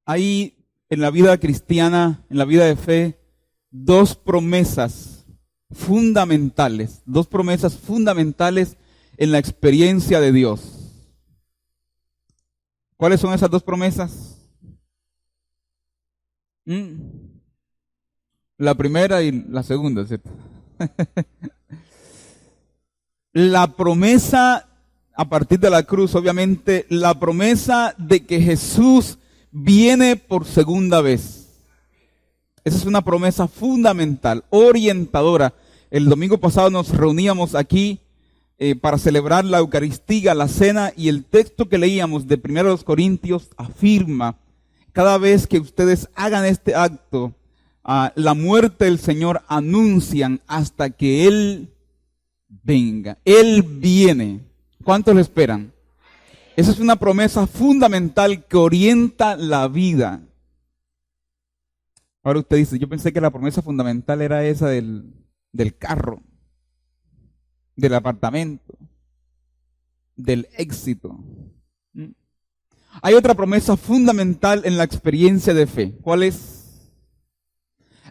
Hay en la vida cristiana, en la vida de fe, dos promesas fundamentales en la experiencia de Dios. ¿Cuáles son esas dos promesas? La primera y la segunda, ¿cierto? La promesa a partir de la cruz, obviamente, la promesa de que Jesús viene por segunda vez. Esa es una promesa fundamental, orientadora. El domingo pasado nos reuníamos aquí para celebrar la Eucaristía, la cena, y el texto que leíamos de 1 Corintios afirma: cada vez que ustedes hagan este acto, la muerte del Señor anuncian hasta que Él venga. Él viene. ¿Cuántos lo esperan? Esa es una promesa fundamental que orienta la vida. Ahora usted dice, yo pensé que la promesa fundamental era esa del carro, del apartamento, del éxito. Hay otra promesa fundamental en la experiencia de fe. ¿Cuál es?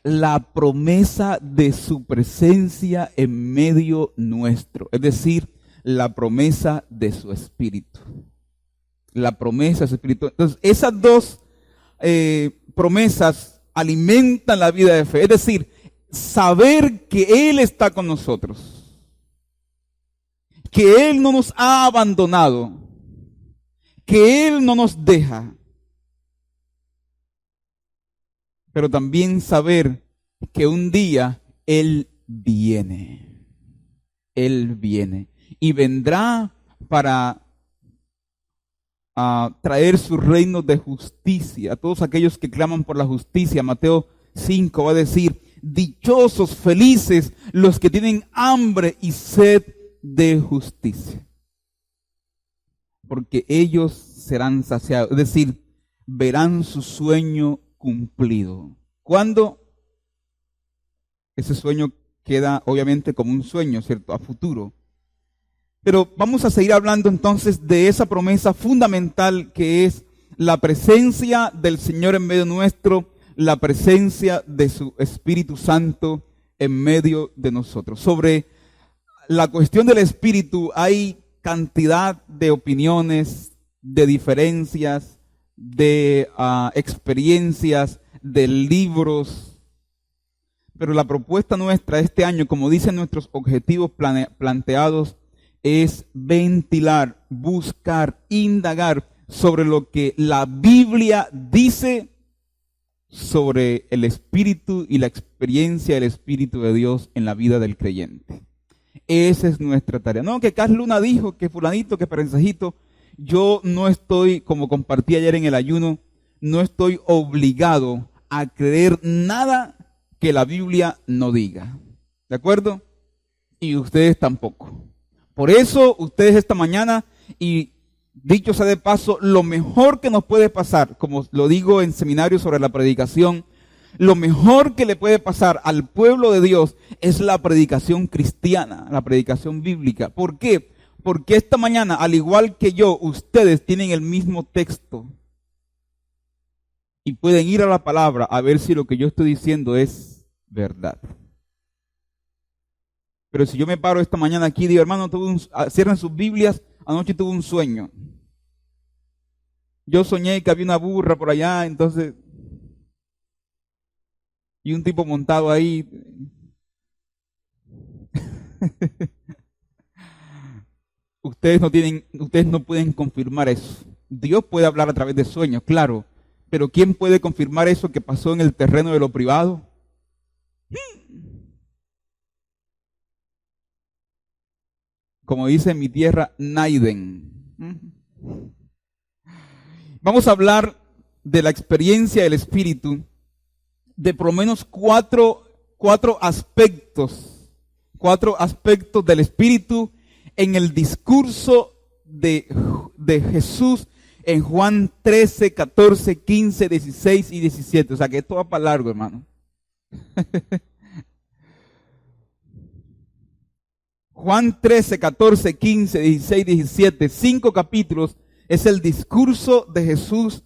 La promesa de su presencia en medio nuestro. Es decir, la promesa de su Espíritu. La promesa de su Espíritu. Entonces, esas dos promesas alimentan la vida de fe. Es decir, saber que Él está con nosotros. Que Él no nos ha abandonado. Que Él no nos deja. Pero también saber que un día Él viene. Él viene. Y vendrá para traer su reino de justicia. A todos aquellos que claman por la justicia. Mateo 5 va a decir: dichosos, felices los que tienen hambre y sed de justicia, porque ellos serán saciados. Es decir, verán su sueño cumplido. ¿Cuándo? Ese sueño queda obviamente como un sueño, ¿cierto? A futuro. Pero vamos a seguir hablando entonces de esa promesa fundamental que es la presencia del Señor en medio nuestro, la presencia de su Espíritu Santo en medio de nosotros. Sobre la cuestión del Espíritu hay cantidad de opiniones, de diferencias, de experiencias, de libros. Pero la propuesta nuestra este año, como dicen nuestros objetivos planteados, es ventilar, buscar, indagar sobre lo que la Biblia dice sobre el Espíritu y la experiencia del Espíritu de Dios en la vida del creyente. Esa es nuestra tarea. No, que Carl Luna dijo, que fulanito, que perensajito. Yo no estoy, como compartí ayer en el ayuno, no estoy obligado a creer nada que la Biblia no diga. ¿De acuerdo? Y ustedes tampoco. Por eso ustedes esta mañana, y dicho sea de paso, lo mejor que nos puede pasar, como lo digo en seminario sobre la predicación, lo mejor que le puede pasar al pueblo de Dios es la predicación cristiana, la predicación bíblica. ¿Por qué? Porque esta mañana, al igual que yo, ustedes tienen el mismo texto y pueden ir a la palabra a ver si lo que yo estoy diciendo es verdad. Pero si yo me paro esta mañana aquí y digo, hermano, cierren sus Biblias, anoche tuve un sueño. Yo soñé que había una burra por allá, entonces, y un tipo montado ahí. Ustedes no pueden confirmar eso. Dios puede hablar a través de sueños, claro, pero ¿quién puede confirmar eso que pasó en el terreno de lo privado? Como dice en mi tierra, Naiden. Vamos a hablar de la experiencia del Espíritu, de por lo menos cuatro aspectos del Espíritu en el discurso de Jesús en Juan 13, 14, 15, 16 y 17. O sea que esto va para largo, hermano. Juan 13, 14, 15, 16, 17, 5 capítulos, es el discurso de Jesús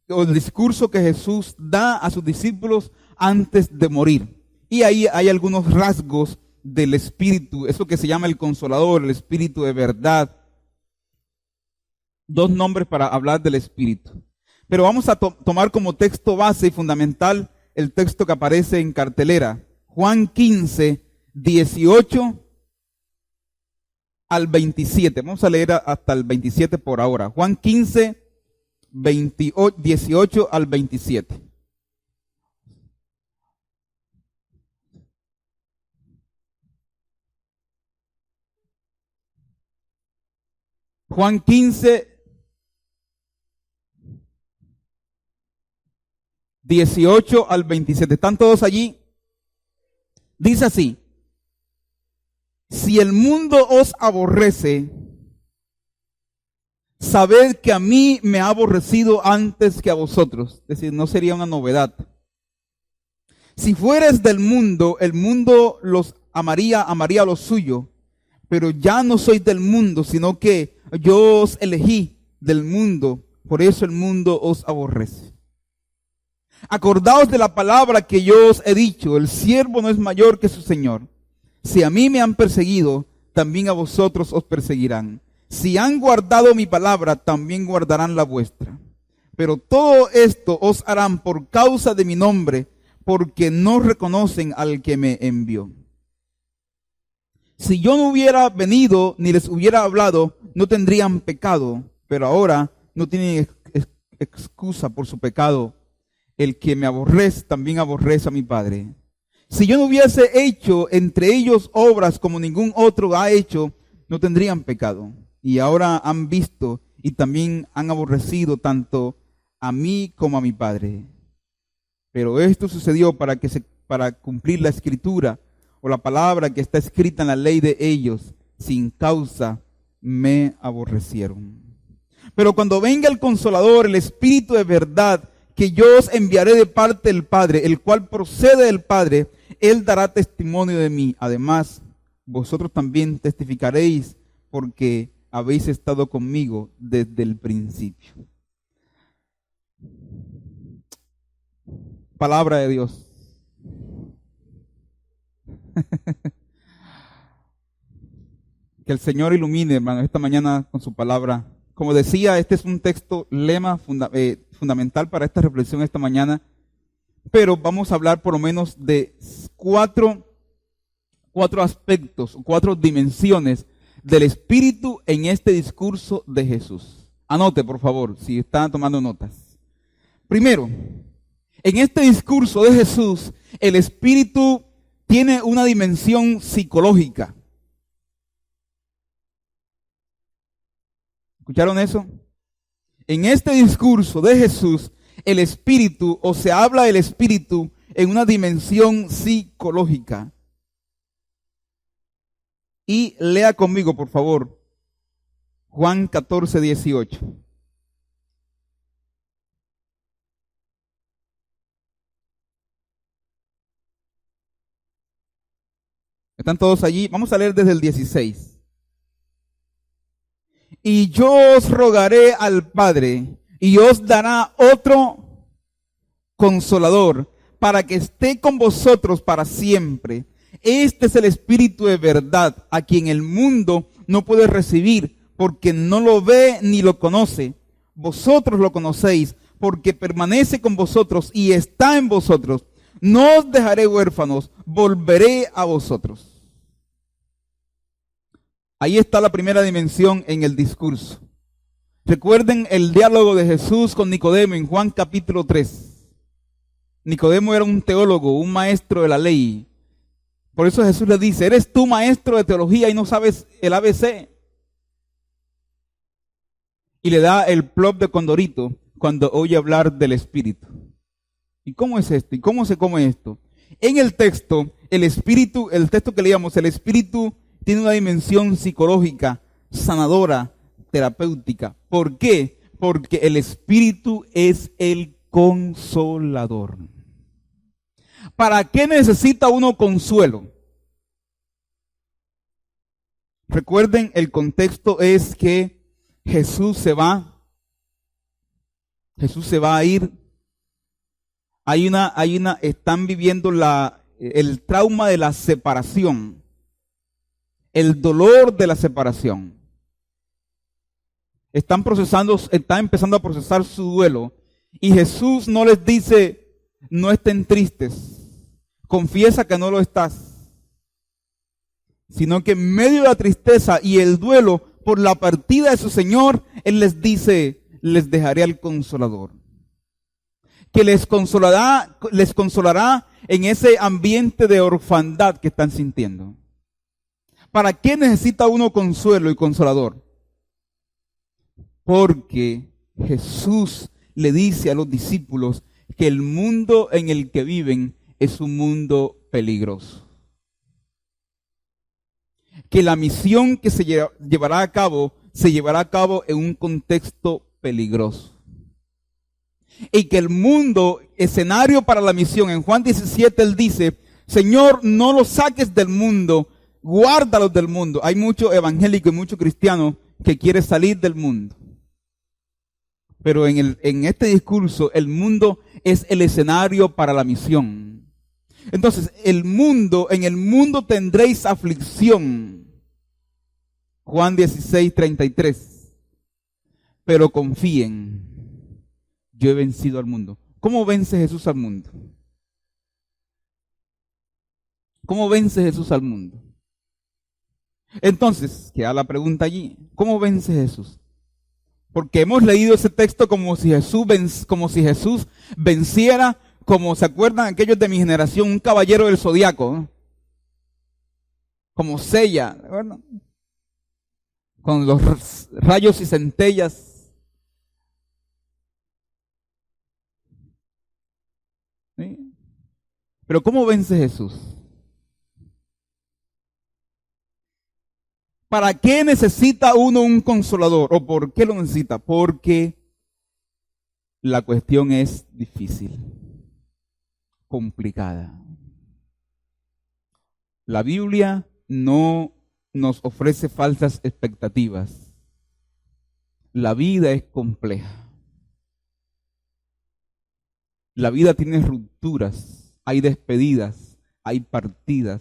o el discurso que Jesús da a sus discípulos antes de morir. Y ahí hay algunos rasgos del Espíritu, eso que se llama el Consolador, el Espíritu de verdad. Dos nombres para hablar del Espíritu. Pero vamos a tomar como texto base y fundamental el texto que aparece en cartelera. Juan 15, 18 al 27. Vamos a leer hasta el 27 por ahora. Juan 15, 18 al 27. Juan 15, 18 al 27. ¿Están todos allí? Dice así: si el mundo os aborrece, sabed que a mí me ha aborrecido antes que a vosotros. Es decir, no sería una novedad. Si fueres del mundo, el mundo los amaría lo suyo. Pero ya no sois del mundo, sino que yo os elegí del mundo. Por eso el mundo os aborrece. Acordaos de la palabra que yo os he dicho: el siervo no es mayor que su señor. Si a mí me han perseguido, también a vosotros os perseguirán. Si han guardado mi palabra, también guardarán la vuestra. Pero todo esto os harán por causa de mi nombre, porque no reconocen al que me envió. Si yo no hubiera venido ni les hubiera hablado, no tendrían pecado, pero ahora no tienen excusa por su pecado. El que me aborrece también aborrece a mi Padre. Si yo no hubiese hecho entre ellos obras como ningún otro ha hecho, no tendrían pecado. Y ahora han visto y también han aborrecido tanto a mí como a mi Padre. Pero esto sucedió para cumplir la escritura o la palabra que está escrita en la ley de ellos: sin causa me aborrecieron. Pero cuando venga el Consolador, el Espíritu de verdad, que yo os enviaré de parte del Padre, el cual procede del Padre, Él dará testimonio de mí. Además, vosotros también testificaréis, porque habéis estado conmigo desde el principio. Palabra de Dios. Que el Señor ilumine, hermano, esta mañana con su palabra. Como decía, este es un texto lema fundamental para esta reflexión esta mañana, pero vamos a hablar por lo menos de cuatro aspectos, cuatro dimensiones del Espíritu en este discurso de Jesús. Anote, por favor, si están tomando notas. Primero, en este discurso de Jesús, el Espíritu tiene una dimensión psicológica. ¿Escucharon eso? En este discurso de Jesús, el Espíritu, o se habla del Espíritu en una dimensión psicológica. Y lea conmigo, por favor, Juan 14, 18. ¿Están todos allí? Vamos a leer desde el 16. Y yo os rogaré al Padre, y os dará otro Consolador, para que esté con vosotros para siempre. Este es el Espíritu de verdad, a quien el mundo no puede recibir, porque no lo ve ni lo conoce. Vosotros lo conocéis, porque permanece con vosotros y está en vosotros. No os dejaré huérfanos, volveré a vosotros. Ahí está la primera dimensión en el discurso. Recuerden el diálogo de Jesús con Nicodemo en Juan capítulo 3. Nicodemo era un teólogo, un maestro de la ley. Por eso Jesús le dice: ¿eres tú maestro de teología y no sabes el ABC? Y le da el plop de Condorito cuando oye hablar del Espíritu. ¿Y cómo es esto? ¿Y cómo se come esto? En el texto, el texto que leíamos, el Espíritu tiene una dimensión psicológica, sanadora, terapéutica. ¿Por qué? Porque el Espíritu es el Consolador. ¿Para qué necesita uno consuelo? Recuerden, el contexto es que Jesús se va Jesús se va a ir. Están viviendo el trauma de la separación, el dolor de la separación. Están empezando a procesar su duelo. Y Jesús no les dice, no estén tristes, confiesa que no lo estás. Sino que en medio de la tristeza y el duelo por la partida de su Señor, Él les dice, les dejaré al Consolador, que les consolará en ese ambiente de orfandad que están sintiendo. ¿Para qué necesita uno consuelo y consolador? Porque Jesús le dice a los discípulos que el mundo en el que viven es un mundo peligroso. Que la misión que se llevará a cabo en un contexto peligroso. Y que el mundo, escenario para la misión, en Juan 17 Él dice, Señor, no los saques del mundo, guárdalos del mundo. Hay mucho evangélico y mucho cristiano que quiere salir del mundo. Pero en este discurso, el mundo es el escenario para la misión. Entonces, en el mundo tendréis aflicción. Juan 16:33. Pero confíen, yo he vencido al mundo. ¿Cómo vence Jesús al mundo? ¿Cómo vence Jesús al mundo? Entonces, queda la pregunta allí. ¿Cómo vence Jesús? Porque hemos leído ese texto como si Jesús venciera, como se acuerdan aquellos de mi generación, un caballero del zodiaco, ¿no? Como Sella, ¿verdad? Con los rayos y centellas. ¿Sí? Pero ¿cómo vence Jesús? ¿Para qué necesita uno un consolador? ¿O por qué lo necesita? Porque la cuestión es difícil, complicada. La Biblia no nos ofrece falsas expectativas. La vida es compleja. La vida tiene rupturas, hay despedidas, hay partidas,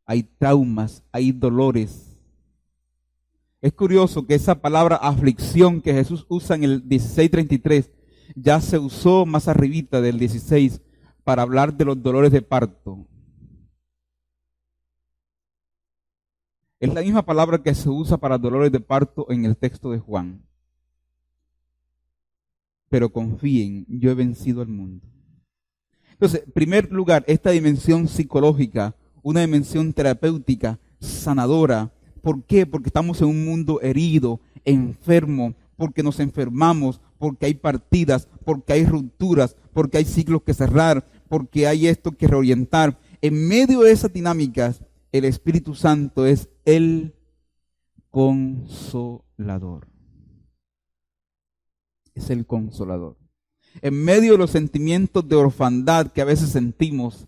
hay traumas, hay dolores. Es curioso que esa palabra aflicción que Jesús usa en el 16:33 ya se usó más arribita del 16 para hablar de los dolores de parto. Es la misma palabra que se usa para dolores de parto en el texto de Juan. Pero confíen, yo he vencido al mundo. Entonces, en primer lugar, esta dimensión psicológica, una dimensión terapéutica, sanadora. ¿Por qué? Porque estamos en un mundo herido, enfermo, porque nos enfermamos, porque hay partidas, porque hay rupturas, porque hay ciclos que cerrar, porque hay esto que reorientar. En medio de esas dinámicas, el Espíritu Santo es el consolador. Es el consolador. En medio de los sentimientos de orfandad que a veces sentimos,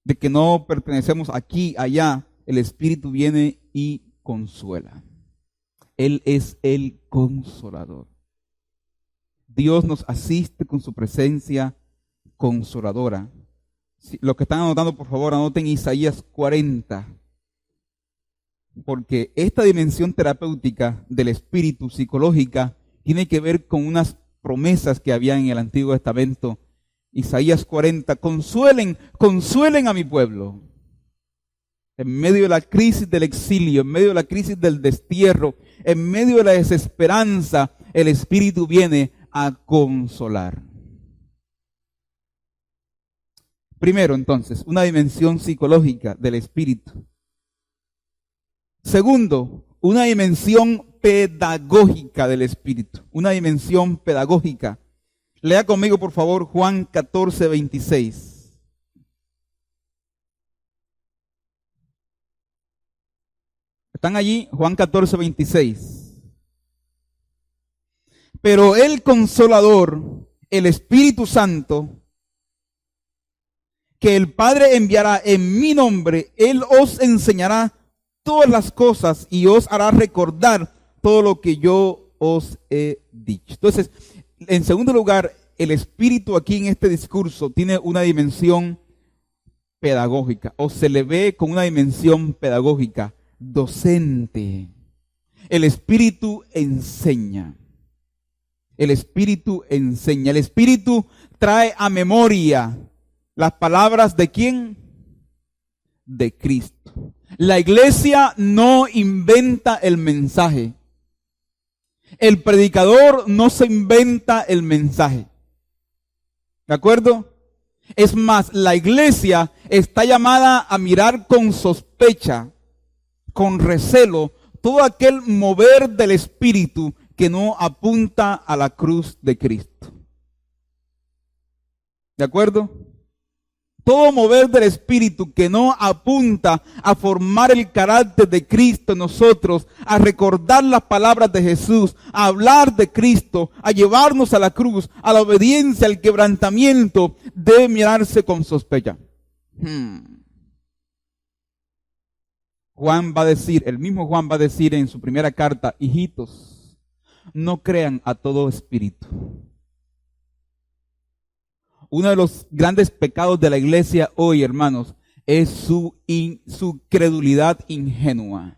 de que no pertenecemos aquí, allá, el Espíritu viene y consuela. Él es el consolador. Dios nos asiste con su presencia consoladora. Los que están anotando, por favor, anoten Isaías 40. Porque esta dimensión terapéutica del Espíritu, psicológica, tiene que ver con unas promesas que había en el Antiguo Testamento. Isaías 40, consuelen a mi pueblo. En medio de la crisis del exilio, en medio de la crisis del destierro, en medio de la desesperanza, el Espíritu viene a consolar. Primero, entonces, una dimensión psicológica del Espíritu. Segundo, una dimensión pedagógica del Espíritu. Una dimensión pedagógica. Lea conmigo, por favor, Juan 14:26. ¿Están allí? Juan 14:26. Pero el Consolador, el Espíritu Santo, que el Padre enviará en mi nombre, Él os enseñará todas las cosas y os hará recordar todo lo que yo os he dicho. Entonces, en segundo lugar, el Espíritu aquí en este discurso tiene una dimensión pedagógica, o se le ve con una dimensión pedagógica, docente. El Espíritu enseña. El Espíritu enseña. El Espíritu trae a memoria las palabras ¿de quién? De Cristo. La iglesia no inventa el mensaje. El predicador no se inventa el mensaje. ¿De acuerdo? Es más, la iglesia está llamada a mirar con sospecha, con recelo, todo aquel mover del Espíritu que no apunta a la cruz de Cristo. ¿De acuerdo? Todo mover del Espíritu que no apunta a formar el carácter de Cristo en nosotros, a recordar las palabras de Jesús, a hablar de Cristo, a llevarnos a la cruz, a la obediencia, al quebrantamiento, debe mirarse con sospecha. Juan va a decir, el mismo Juan va a decir en su primera carta, hijitos, no crean a todo espíritu. Uno de los grandes pecados de la iglesia hoy, hermanos, es su credulidad ingenua.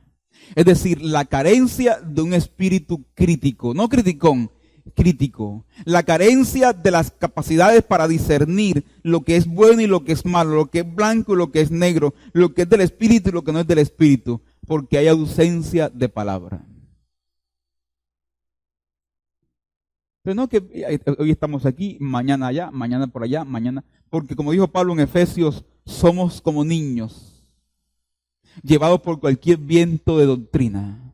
Es decir, la carencia de un espíritu crítico, no criticón, crítico. La carencia de las capacidades para discernir lo que es bueno y lo que es malo, lo que es blanco y lo que es negro, lo que es del espíritu y lo que no es del espíritu, porque hay ausencia de palabra. Pero no que hoy estamos aquí, mañana allá, mañana por allá, mañana. Porque como dijo Pablo en Efesios, somos como niños, llevados por cualquier viento de doctrina.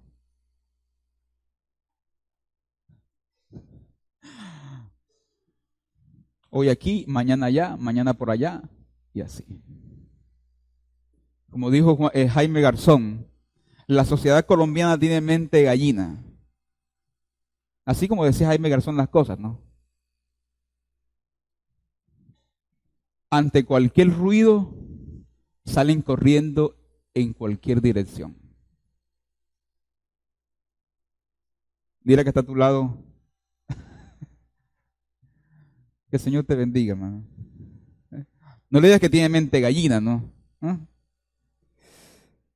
Hoy aquí, mañana allá, mañana por allá, y así. Como dijo Jaime Garzón, la sociedad colombiana tiene mente de gallina. Así como decía Jaime Garzón las cosas, ¿no? Ante cualquier ruido, salen corriendo en cualquier dirección. Dile que está a tu lado. Que el Señor te bendiga, hermano. No le digas que tiene mente gallina, ¿no?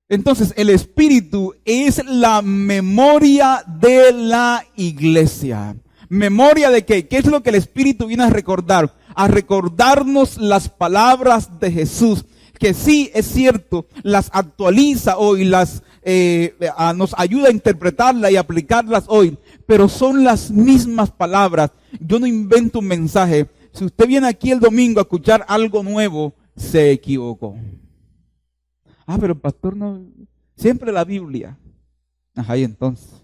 Entonces, el Espíritu es la memoria de la iglesia. ¿Memoria de qué? ¿Qué es lo que el Espíritu viene a recordar? A recordarnos las palabras de Jesús, que sí, es cierto, las actualiza hoy, nos ayuda a interpretarlas y aplicarlas hoy, pero son las mismas palabras. Yo no invento un mensaje. Si usted viene aquí el domingo a escuchar algo nuevo, se equivocó. Pero el pastor no, siempre la Biblia. Y entonces.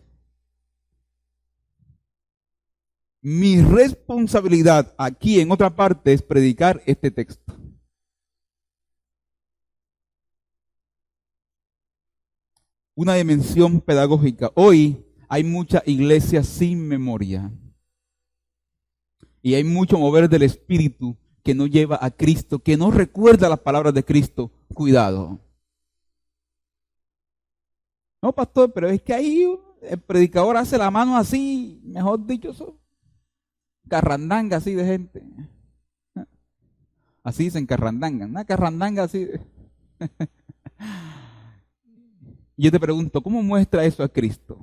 Mi responsabilidad aquí en otra parte es predicar este texto. Una dimensión pedagógica. Hoy hay mucha iglesia sin memoria. Y hay mucho mover del Espíritu que no lleva a Cristo, que no recuerda las palabras de Cristo. Cuidado. No, pastor, pero es que ahí el predicador hace la mano así, mejor dicho, eso, carrandanga así de gente. Así dicen carrandanga, una carrandanga así. Y yo te pregunto, ¿cómo muestra eso a Cristo?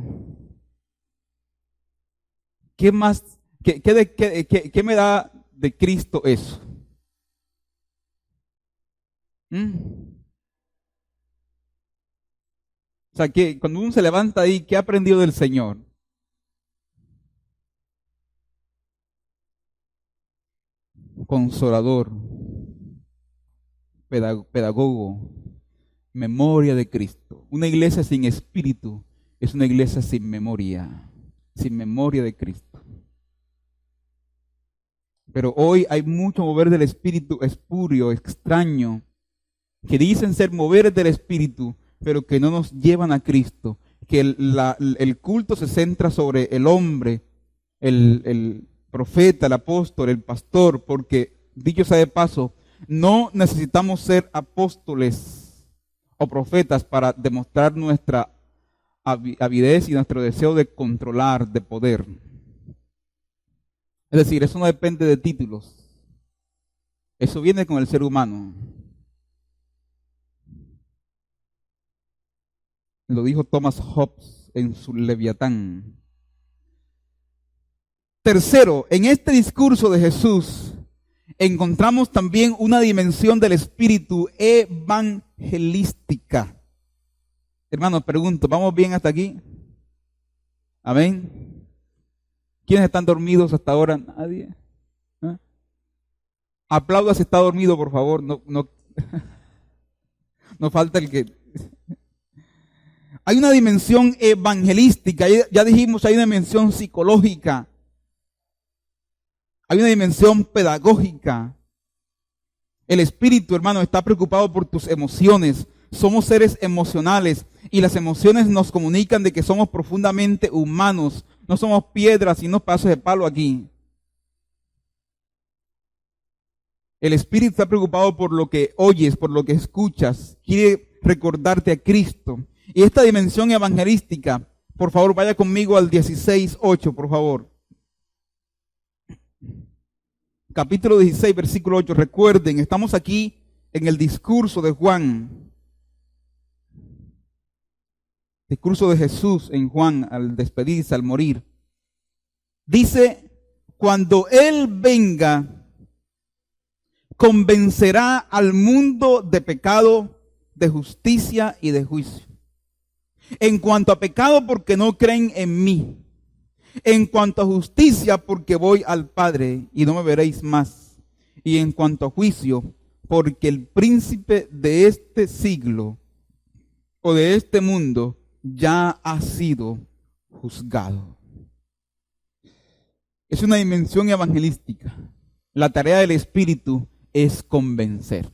¿Qué más, qué me da de Cristo eso? O sea, que cuando uno se levanta ahí, ¿qué ha aprendido del Señor? Consolador, pedagogo, memoria de Cristo. Una iglesia sin espíritu es una iglesia sin memoria de Cristo. Pero hoy hay mucho mover del espíritu espurio, extraño, que dicen ser moveres del espíritu, pero que no nos llevan a Cristo, que el culto se centra sobre el hombre, el profeta, el apóstol, el pastor, porque, dicho sea de paso, no necesitamos ser apóstoles o profetas para demostrar nuestra avidez y nuestro deseo de controlar, de poder. Es decir, eso no depende de títulos. Eso viene con el ser humano. Lo dijo Thomas Hobbes en su Leviatán. Tercero, en este discurso de Jesús encontramos también una dimensión del espíritu evangelística. Hermanos, pregunto, ¿vamos bien hasta aquí? Amén. ¿Quiénes están dormidos hasta ahora? Nadie. ¿Ah? Aplauda si está dormido, por favor. No falta el que... Hay una dimensión evangelística, ya dijimos, hay una dimensión psicológica, hay una dimensión pedagógica. El espíritu, hermano, está preocupado por tus emociones. Somos seres emocionales y las emociones nos comunican de que somos profundamente humanos. No somos piedras y no pedazos de palo aquí. El espíritu está preocupado por lo que oyes, por lo que escuchas. Quiere recordarte a Cristo. Y esta dimensión evangelística, por favor, vaya conmigo al 16:8, por favor. Capítulo 16, versículo 8. Recuerden, estamos aquí en el discurso de Juan. Discurso de Jesús en Juan al despedirse, al morir. Dice, cuando Él venga, convencerá al mundo de pecado, de justicia y de juicio. En cuanto a pecado, porque no creen en mí. En cuanto a justicia, porque voy al Padre y no me veréis más. Y en cuanto a juicio, porque el príncipe de este siglo o de este mundo ya ha sido juzgado. Es una dimensión evangelística. La tarea del Espíritu es convencer.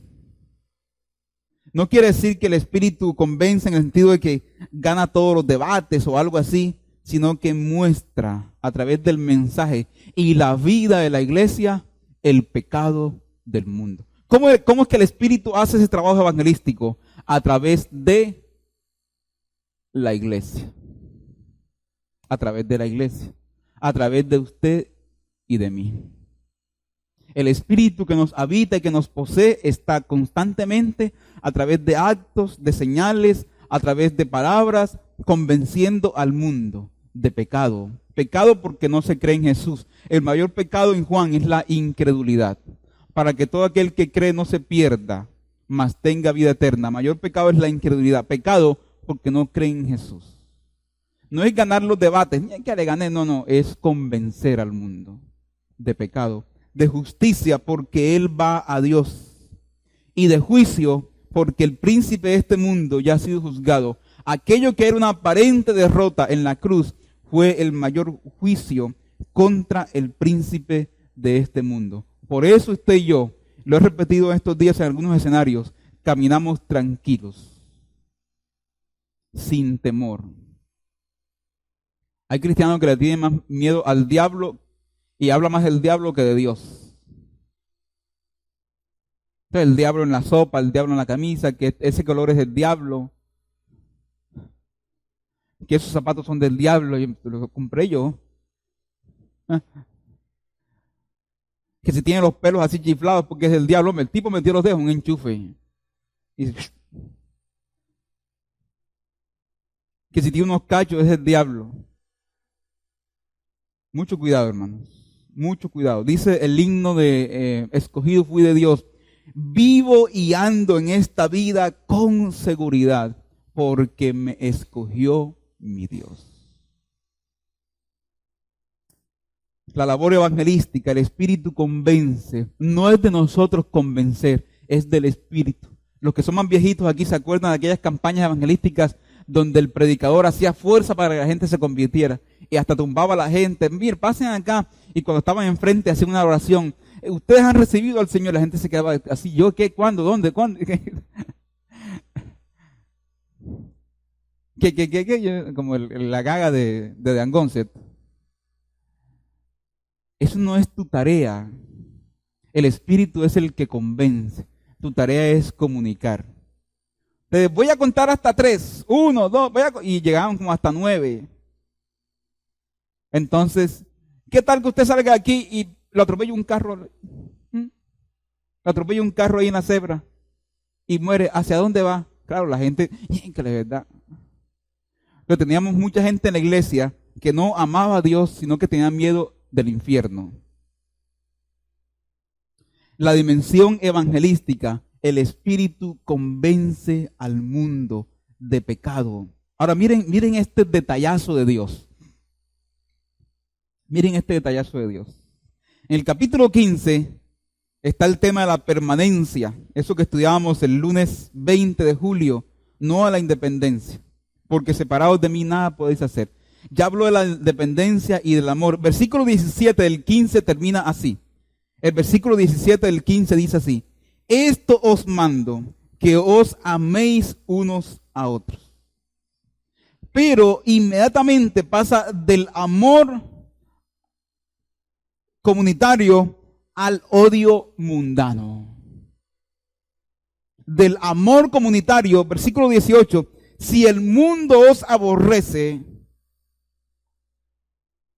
No quiere decir que el Espíritu convence en el sentido de que gana todos los debates o algo así, sino que muestra a través del mensaje y la vida de la iglesia el pecado del mundo. ¿Cómo es que el Espíritu hace ese trabajo evangelístico? A través de la iglesia. A través de la iglesia. A través de usted y de mí. El Espíritu que nos habita y que nos posee está constantemente a través de actos, de señales, a través de palabras, convenciendo al mundo de pecado. Pecado porque no se cree en Jesús. El mayor pecado en Juan es la incredulidad. Para que todo aquel que cree no se pierda, mas tenga vida eterna. Mayor pecado es la incredulidad. Pecado porque no cree en Jesús. No es ganar los debates, ni que le gané, no, es convencer al mundo de pecado. De justicia porque Él va a Dios. Y de juicio porque el príncipe de este mundo ya ha sido juzgado. Aquello que era una aparente derrota en la cruz fue el mayor juicio contra el príncipe de este mundo. Por eso usted y yo, lo he repetido estos días en algunos escenarios, caminamos tranquilos, sin temor. Hay cristianos que le tienen más miedo al diablo y habla más del diablo que de Dios. Entonces, el diablo en la sopa, el diablo en la camisa, que ese color es del diablo, que esos zapatos son del diablo, y los compré yo. Que si tiene los pelos así chiflados porque es del diablo, el tipo metió los dedos en un enchufe. Y que si tiene unos cachos es del diablo. Mucho cuidado, hermanos. Mucho cuidado. Dice el himno de escogido fui de Dios. Vivo y ando en esta vida con seguridad porque me escogió mi Dios. La labor evangelística, el Espíritu convence. No es de nosotros convencer, es del Espíritu. Los que son más viejitos aquí se acuerdan de aquellas campañas evangelísticas donde el predicador hacía fuerza para que la gente se convirtiera y hasta tumbaba a la gente. Miren, pasen acá. Y cuando estaban enfrente hacían una oración. Ustedes han recibido al Señor. La gente se quedaba así. ¿Yo qué? ¿Cuándo? ¿Dónde? ¿Cuándo? ¿Qué? Como la gaga de Dan Gonset. Eso no es tu tarea. El Espíritu es el que convence. Tu tarea es comunicar. Te voy a contar hasta 3. 1, 2, y llegaban como hasta 9. Entonces, ¿qué tal que usted salga aquí y lo atropella un carro? Lo atropella un carro ahí en la cebra y muere. ¿Hacia dónde va? Claro, la gente, que la verdad. Pero teníamos mucha gente en la iglesia que no amaba a Dios, sino que tenía miedo del infierno. La dimensión evangelística, el Espíritu convence al mundo de pecado. Ahora miren este detallazo de Dios. Miren este detallazo de Dios. En el capítulo 15 está el tema de la permanencia. Eso que estudiábamos el lunes 20 de julio. No a la independencia. Porque separados de mí nada podéis hacer. Ya habló de la dependencia y del amor. Versículo 17 del 15 termina así. El versículo 17 del 15 dice así: esto os mando, que os améis unos a otros. Pero inmediatamente pasa del amor comunitario al odio mundano. Del amor comunitario, versículo 18, si el mundo os aborrece,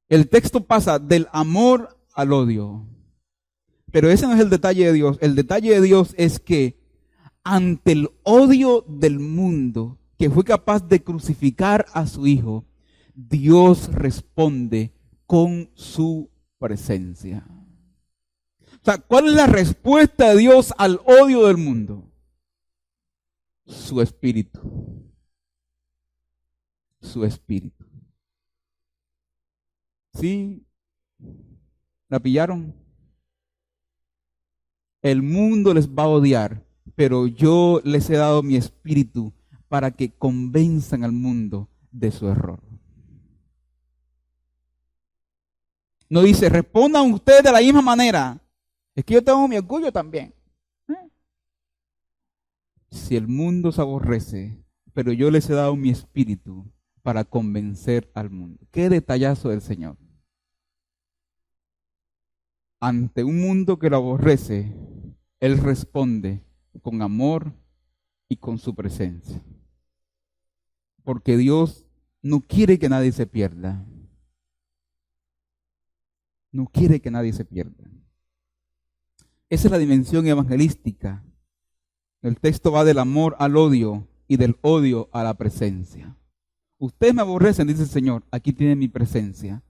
el texto pasa del amor al odio. Pero ese no es el detalle de Dios. El detalle de Dios es que ante el odio del mundo, que fue capaz de crucificar a su Hijo, Dios responde con su presencia. O sea, ¿cuál es la respuesta de Dios al odio del mundo? Su Espíritu. Su Espíritu. ¿Sí? ¿La pillaron? El mundo les va a odiar, pero yo les he dado mi Espíritu para que convenzan al mundo de su error. No dice, respondan ustedes de la misma manera. Es que yo tengo mi orgullo también. Si el mundo se aborrece, pero yo les he dado mi Espíritu para convencer al mundo. Qué detallazo del Señor. Ante un mundo que lo aborrece, Él responde con amor y con su presencia. Porque Dios no quiere que nadie se pierda. No quiere que nadie se pierda. Esa es la dimensión evangelística. El texto va del amor al odio y del odio a la presencia. Ustedes me aborrecen, dice el Señor, aquí tienen mi presencia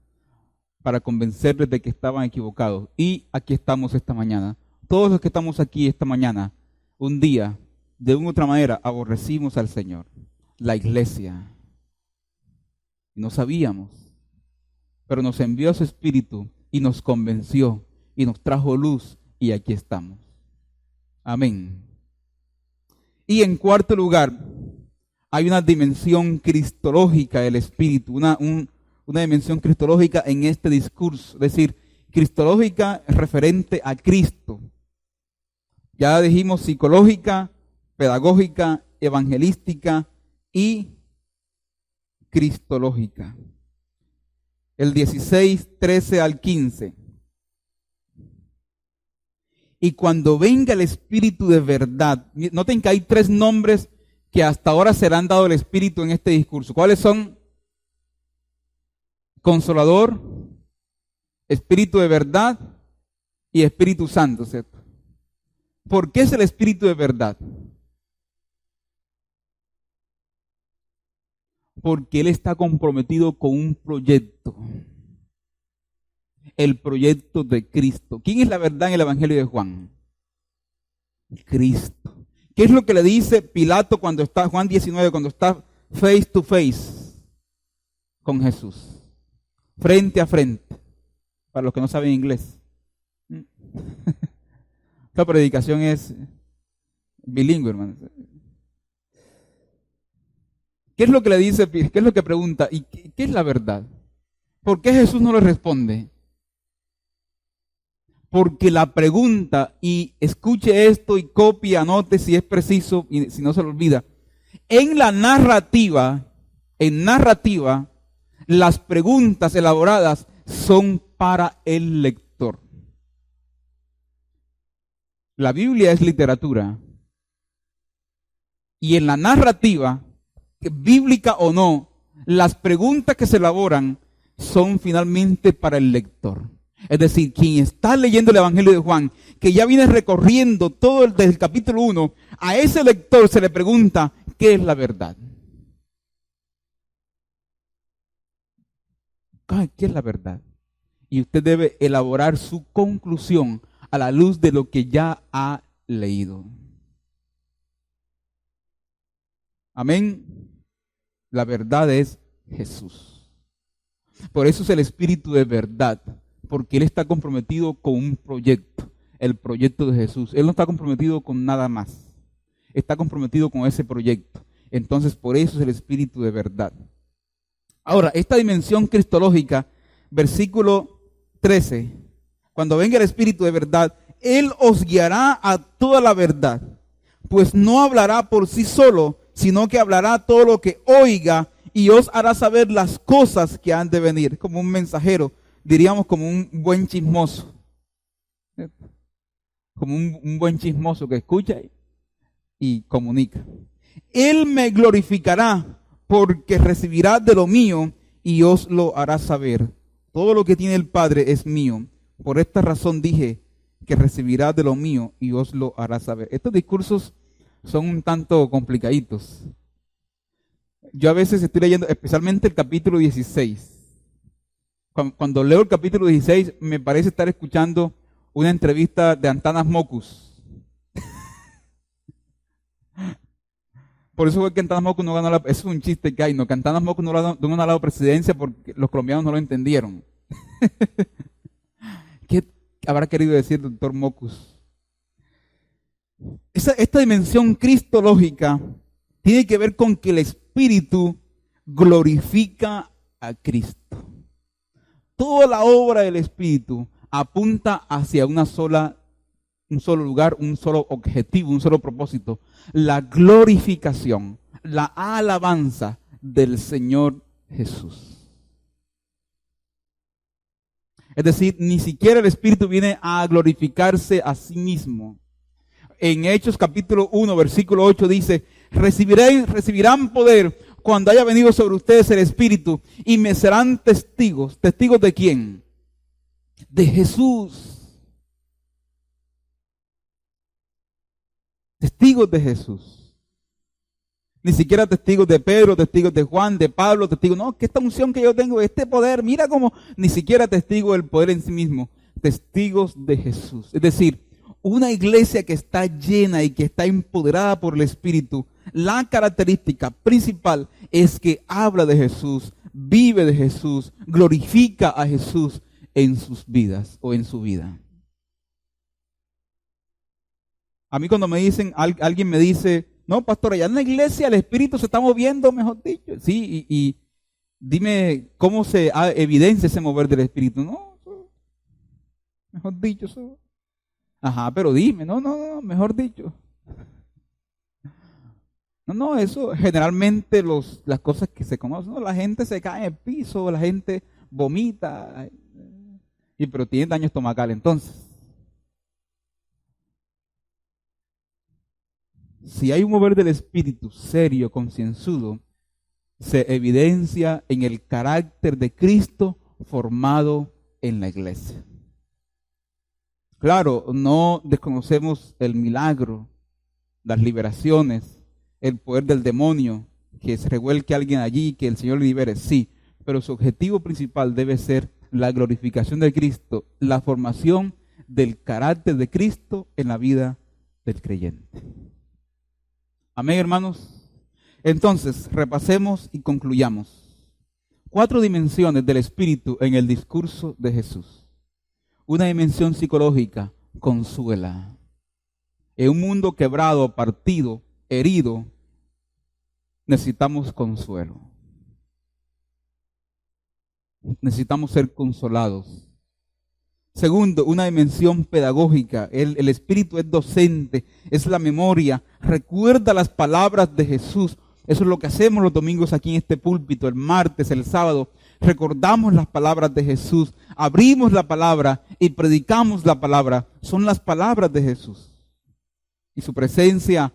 para convencerles de que estaban equivocados. Y aquí estamos esta mañana. Todos los que estamos aquí esta mañana, un día, de una u otra manera, aborrecimos al Señor, la iglesia. No sabíamos, pero nos envió su Espíritu y nos convenció y nos trajo luz y aquí estamos. Amén. Y en cuarto lugar, hay una dimensión cristológica del Espíritu, una dimensión cristológica en este discurso, es decir, cristológica referente a Cristo. Ya dijimos psicológica, pedagógica, evangelística y cristológica. El 16, 13 al 15. Y cuando venga el Espíritu de verdad, noten que hay 3 nombres que hasta ahora se le han dado al Espíritu en este discurso. ¿Cuáles son? Consolador, Espíritu de verdad y Espíritu Santo, ¿cierto? ¿Por qué es el Espíritu de verdad? Porque Él está comprometido con un proyecto. El proyecto de Cristo. ¿Quién es la verdad en el Evangelio de Juan? Cristo. ¿Qué es lo que le dice Pilato cuando está, Juan 19, cuando está face to face con Jesús? Frente a frente. Para los que no saben inglés. Esta predicación es bilingüe, hermano. ¿Qué es lo que le dice? ¿Qué es lo que pregunta? ¿Y qué es la verdad? ¿Por qué Jesús no le responde? Porque la pregunta, y escuche esto y copie, anote si es preciso y si no se lo olvida. En narrativa, las preguntas elaboradas son para el lector. La Biblia es literatura. Y en la narrativa, bíblica o no, las preguntas que se elaboran son finalmente para el lector. Es decir, quien está leyendo el Evangelio de Juan, que ya viene recorriendo todo desde el capítulo 1, a ese lector se le pregunta, ¿qué es la verdad? ¿Qué es la verdad? Y usted debe elaborar su conclusión a la luz de lo que ya ha leído. Amén. La verdad es Jesús. Por eso es el Espíritu de verdad, porque Él está comprometido con un proyecto, el proyecto de Jesús. Él no está comprometido con nada más. Está comprometido con ese proyecto. Entonces, por eso es el Espíritu de verdad. Ahora, esta dimensión cristológica, versículo 13, cuando venga el Espíritu de verdad, Él os guiará a toda la verdad, pues no hablará por sí solo, sino que hablará todo lo que oiga y os hará saber las cosas que han de venir, como un mensajero, diríamos como un buen chismoso, como un buen chismoso que escucha y comunica. Él me glorificará, porque recibirá de lo mío y os lo hará saber. Todo lo que tiene el Padre es mío. Por esta razón dije que recibirá de lo mío y os lo hará saber. Estos discursos son un tanto complicaditos. Yo a veces estoy leyendo, especialmente el capítulo 16. Cuando leo el capítulo 16, me parece estar escuchando una entrevista de Antanas Mockus. Por eso fue que Antanas Mockus no ganó eso es un chiste que hay, ¿no? Que Antanas Mockus no ganó la presidencia porque los colombianos no lo entendieron. ¿Qué habrá querido decir el doctor Mockus? Esta dimensión cristológica tiene que ver con que el Espíritu glorifica a Cristo. Toda la obra del Espíritu apunta hacia un solo lugar, un solo objetivo, un solo propósito: la glorificación, la alabanza del Señor Jesús. Es decir, ni siquiera el Espíritu viene a glorificarse a sí mismo. En Hechos capítulo 1, versículo 8 dice, recibirán poder cuando haya venido sobre ustedes el Espíritu y me serán testigos. ¿Testigos de quién? De Jesús. Testigos de Jesús. Ni siquiera testigos de Pedro, testigos de Juan, de Pablo, testigos, no, que esta unción que yo tengo, este poder, mira cómo, ni siquiera testigos del poder en sí mismo, testigos de Jesús. Es decir, una iglesia que está llena y que está empoderada por el Espíritu, la característica principal es que habla de Jesús, vive de Jesús, glorifica a Jesús en sus vidas o en su vida. A mí cuando me dicen, alguien me dice, no, pastor, allá en la iglesia el Espíritu se está moviendo, mejor dicho. Sí, y dime cómo se evidencia ese mover del Espíritu. No, mejor dicho, eso. Ajá, pero dime, no, mejor dicho. No, eso generalmente las cosas que se conocen, ¿no? La gente se cae en el piso, la gente vomita, pero tiene daño estomacal entonces. Si hay un mover del Espíritu serio, concienzudo, se evidencia en el carácter de Cristo formado en la iglesia. Claro, no desconocemos el milagro, las liberaciones, el poder del demonio, que se revuelque alguien allí, que el Señor libere, sí, pero su objetivo principal debe ser la glorificación de Cristo, la formación del carácter de Cristo en la vida del creyente. Amén, hermanos. Entonces, repasemos y concluyamos. 4 dimensiones del Espíritu en el discurso de Jesús. Una dimensión psicológica, consuela. En un mundo quebrado, partido, herido, necesitamos consuelo. Necesitamos ser consolados. Segundo, una dimensión pedagógica. El Espíritu es docente, es la memoria. Recuerda las palabras de Jesús. Eso es lo que hacemos los domingos aquí en este púlpito, el martes, el sábado. Recordamos las palabras de Jesús, abrimos la palabra y predicamos la palabra. Son las palabras de Jesús. Y su presencia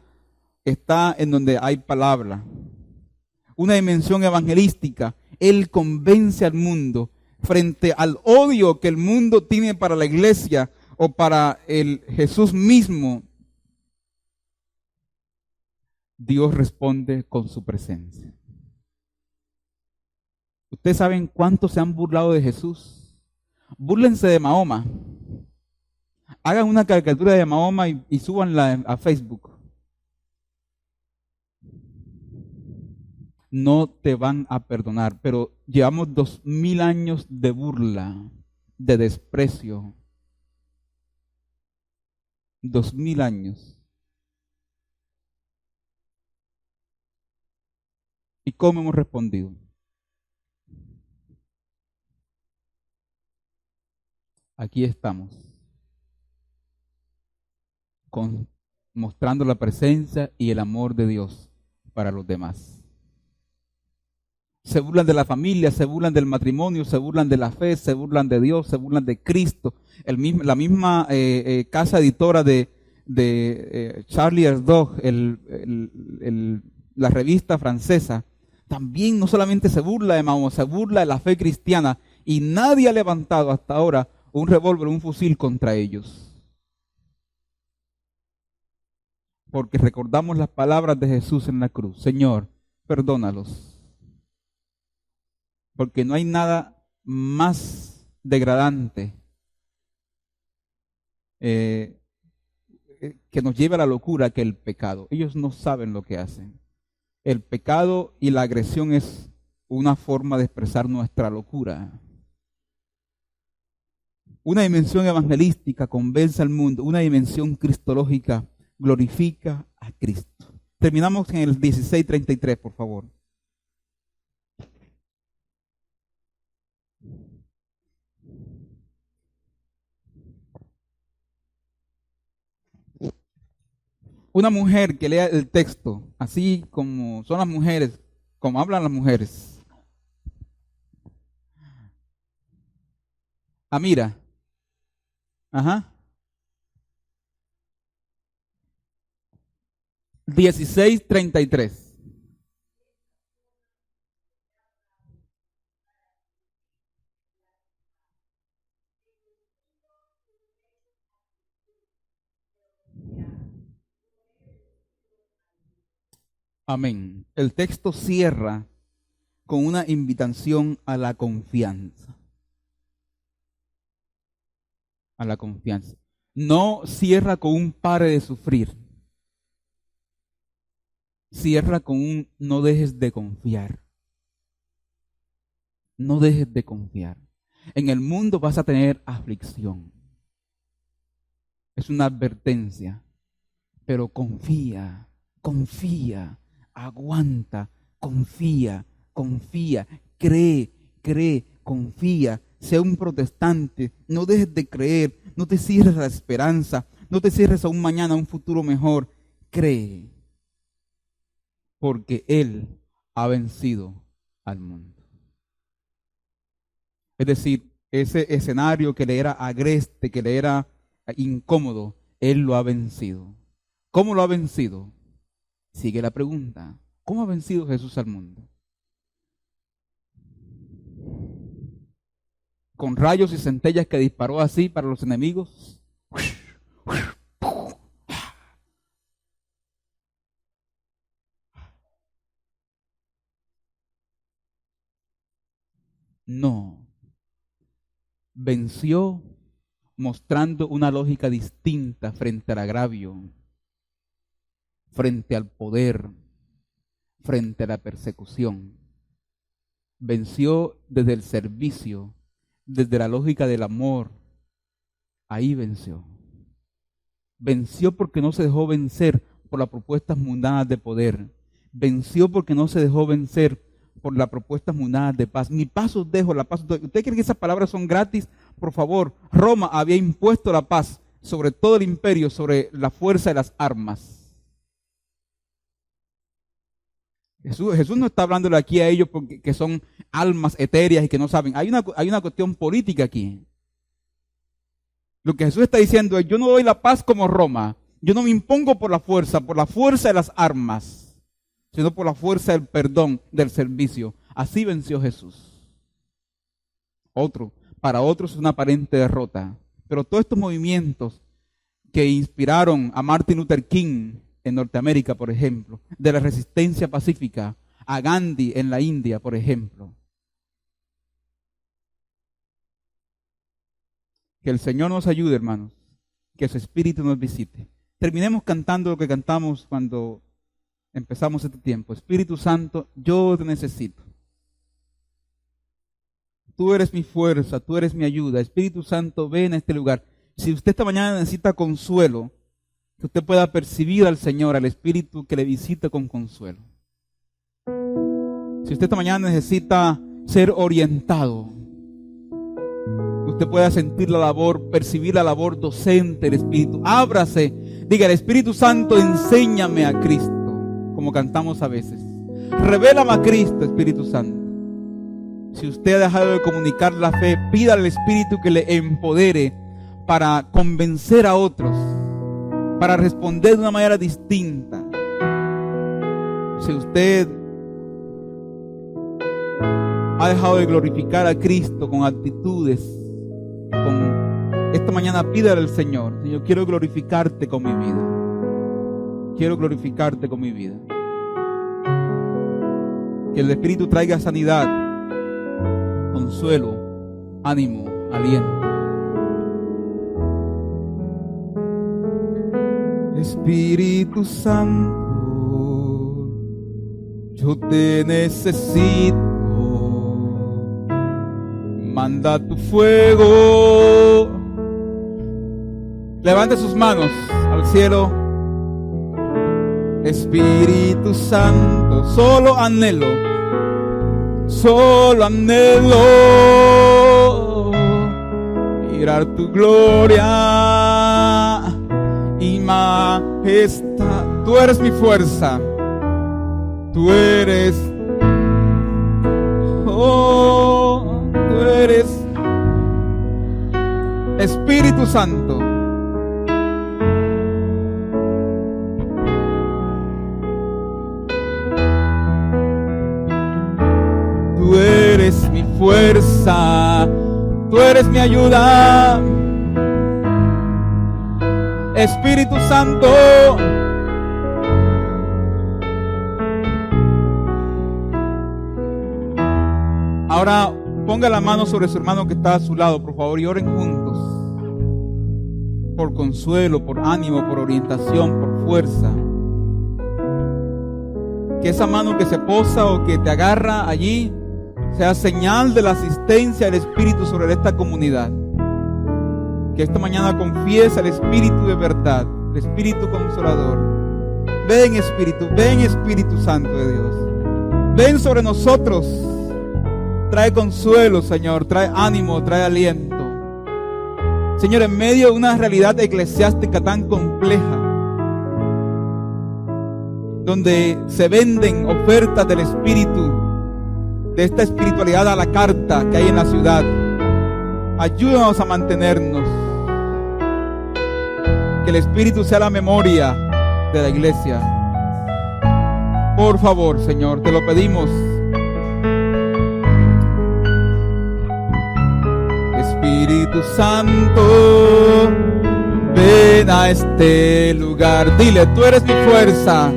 está en donde hay palabra. Una dimensión evangelística. Él convence al mundo frente al odio que el mundo tiene para la iglesia o para el Jesús mismo. Dios responde con su presencia. ¿Ustedes saben cuántos se han burlado de Jesús? Búrlense de Mahoma. Hagan una caricatura de Mahoma y súbanla a Facebook. No te van a perdonar, pero llevamos 2000 años de burla, de desprecio. 2000 años. ¿Y cómo hemos respondido? Aquí estamos, mostrando la presencia y el amor de Dios para los demás. Se burlan de la familia, se burlan del matrimonio, se burlan de la fe, se burlan de Dios, se burlan de Cristo. La misma casa editora de Charlie Hebdo, la revista francesa, también no solamente se burla de Mahoma, se burla de la fe cristiana, y nadie ha levantado hasta ahora un revólver, un fusil contra ellos. Porque recordamos las palabras de Jesús en la cruz: Señor, perdónalos. Porque no hay nada más degradante que nos lleve a la locura que el pecado. Ellos no saben lo que hacen. El pecado y la agresión es una forma de expresar nuestra locura. Una dimensión evangelística convence al mundo. Una dimensión cristológica glorifica a Cristo. Terminamos en el 16:33, por favor. Una mujer que lea el texto, así como son las mujeres, como hablan las mujeres. Mira. Ajá. 16:33. Amén. El texto cierra con una invitación a la confianza. A la confianza. No cierra con un pare de sufrir. Cierra con un no dejes de confiar. No dejes de confiar. En el mundo vas a tener aflicción. Es una advertencia. Pero confía, confía, aguanta, confía, confía, cree, confía. Sea un protestante, no dejes de creer, no te cierres la esperanza, no te cierres a un mañana, a un futuro mejor. Cree, porque Él ha vencido al mundo. Es decir, ese escenario que le era agreste, que le era incómodo, Él lo ha vencido. ¿Cómo lo ha vencido? Sigue la pregunta. ¿Cómo ha vencido Jesús al mundo? ¿Con rayos y centellas que disparó así para los enemigos? No. Venció mostrando una lógica distinta frente al agravio, frente al poder, frente a la persecución. Venció desde el servicio, desde la lógica del amor. Ahí venció. Venció porque no se dejó vencer por las propuestas mundanas de poder. Venció porque no se dejó vencer por las propuestas mundanas de paz. Mi paz os dejo, la paz os doy. ¿Usted cree que esas palabras son gratis? Por favor, Roma había impuesto la paz sobre todo el imperio, sobre la fuerza de las armas. Jesús no está hablándole aquí a ellos porque que son almas etéreas y que no saben. Hay una cuestión política aquí. Lo que Jesús está diciendo es: yo no doy la paz como Roma, Yo no me impongo por la fuerza de las armas, sino por la fuerza del perdón, del servicio. Así venció Jesús. Para otros es una aparente derrota. Pero todos estos movimientos que inspiraron a Martin Luther King en Norteamérica, por ejemplo, de la resistencia pacífica, a Gandhi en la India, por ejemplo. Que el Señor nos ayude, hermanos, que su Espíritu nos visite. Terminemos cantando lo que cantamos cuando empezamos este tiempo. Espíritu Santo, yo te necesito. Tú eres mi fuerza, tú eres mi ayuda. Espíritu Santo, ven a este lugar. Si usted esta mañana necesita consuelo, que usted pueda percibir al Señor, al Espíritu que le visite con consuelo. Si usted esta mañana necesita ser orientado, usted pueda sentir la labor, percibir la labor docente del Espíritu. Ábrase, diga, el Espíritu Santo, enséñame a Cristo, como cantamos a veces. Revélame a Cristo, Espíritu Santo. Si usted ha dejado de comunicar la fe, pida al Espíritu que le empodere para convencer a otros, para responder de una manera distinta. Si usted ha dejado de glorificar a Cristo con actitudes, esta mañana pídale al Señor: Señor, quiero glorificarte con mi vida. Quiero glorificarte con mi vida. Que el Espíritu traiga sanidad, consuelo, ánimo, aliento. Espíritu Santo, yo te necesito. Manda tu fuego. Levante sus manos al cielo. Espíritu Santo, solo anhelo mirar tu gloria y majestad. Tú eres mi fuerza. Tú eres, tú eres Espíritu Santo. Tú eres mi fuerza, tú eres mi ayuda. Espíritu Santo, ahora ponga la mano sobre su hermano que está a su lado, por favor, y oren juntos por consuelo, por ánimo, por orientación, por fuerza. Que esa mano que se posa o que te agarra allí sea señal de la asistencia del Espíritu sobre esta comunidad. Que esta mañana confiese al Espíritu de verdad, el Espíritu Consolador. Ven Espíritu Santo de Dios. Ven sobre nosotros. Trae consuelo, Señor, trae ánimo, trae aliento. Señor, en medio de una realidad eclesiástica tan compleja, donde se venden ofertas del Espíritu, de esta espiritualidad a la carta que hay en la ciudad, ayúdanos a mantenernos. Que el Espíritu sea la memoria de la iglesia. Por favor, Señor, te lo pedimos. Espíritu Santo, ven a este lugar. Dile, tú eres mi fuerza.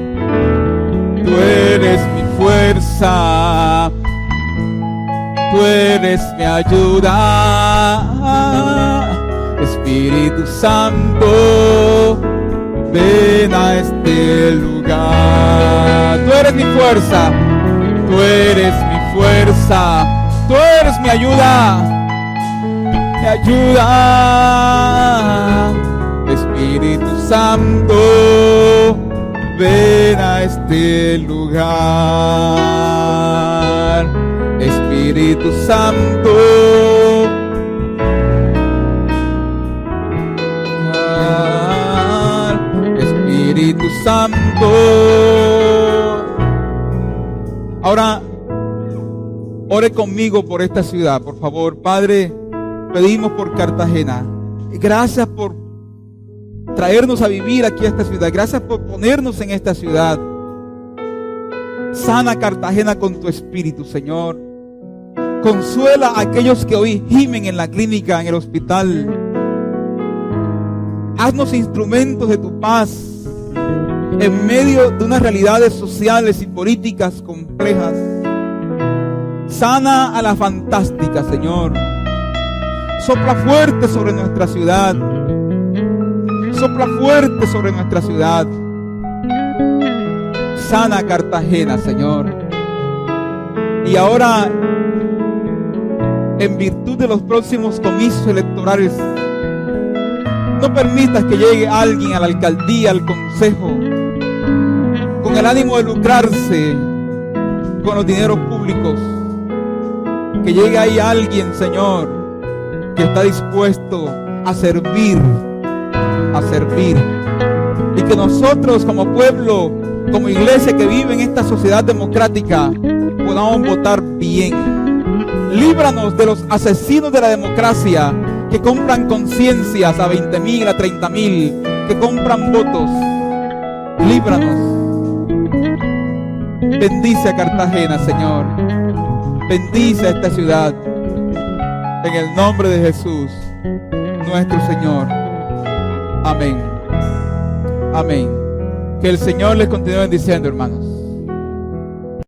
Tú eres mi fuerza. Tú eres mi ayuda. Espíritu Santo, ven a este lugar. Tú eres mi fuerza. Tú eres mi fuerza. Tú eres mi ayuda. Mi ayuda. Espíritu Santo, ven a este lugar. Espíritu Santo, Espíritu Santo. Ahora, ore conmigo por esta ciudad, por favor. Padre, pedimos por Cartagena. Gracias por traernos a vivir aquí a esta ciudad. Gracias por ponernos en esta ciudad. Sana Cartagena con tu espíritu, Señor. Consuela a aquellos que hoy gimen en la clínica, en el hospital. Haznos instrumentos de tu paz en medio de unas realidades sociales y políticas complejas. Sana a la fantástica, Señor. Sopla fuerte sobre nuestra ciudad. Sopla fuerte sobre nuestra ciudad. Sana Cartagena, Señor. Y ahora, en virtud de los próximos comicios electorales, no permitas que llegue alguien a la alcaldía, al consejo, con el ánimo de lucrarse con los dineros públicos. Que llegue ahí alguien, Señor, que está dispuesto a servir. Y que nosotros como pueblo, como iglesia que vive en esta sociedad democrática, podamos votar bien. Líbranos de los asesinos de la democracia que compran conciencias a 20,000, a 30,000, que compran votos. Líbranos. Bendice a Cartagena, Señor. Bendice a esta ciudad. En el nombre de Jesús, nuestro Señor. Amén. Amén. Que el Señor les continúe bendiciendo, hermanos.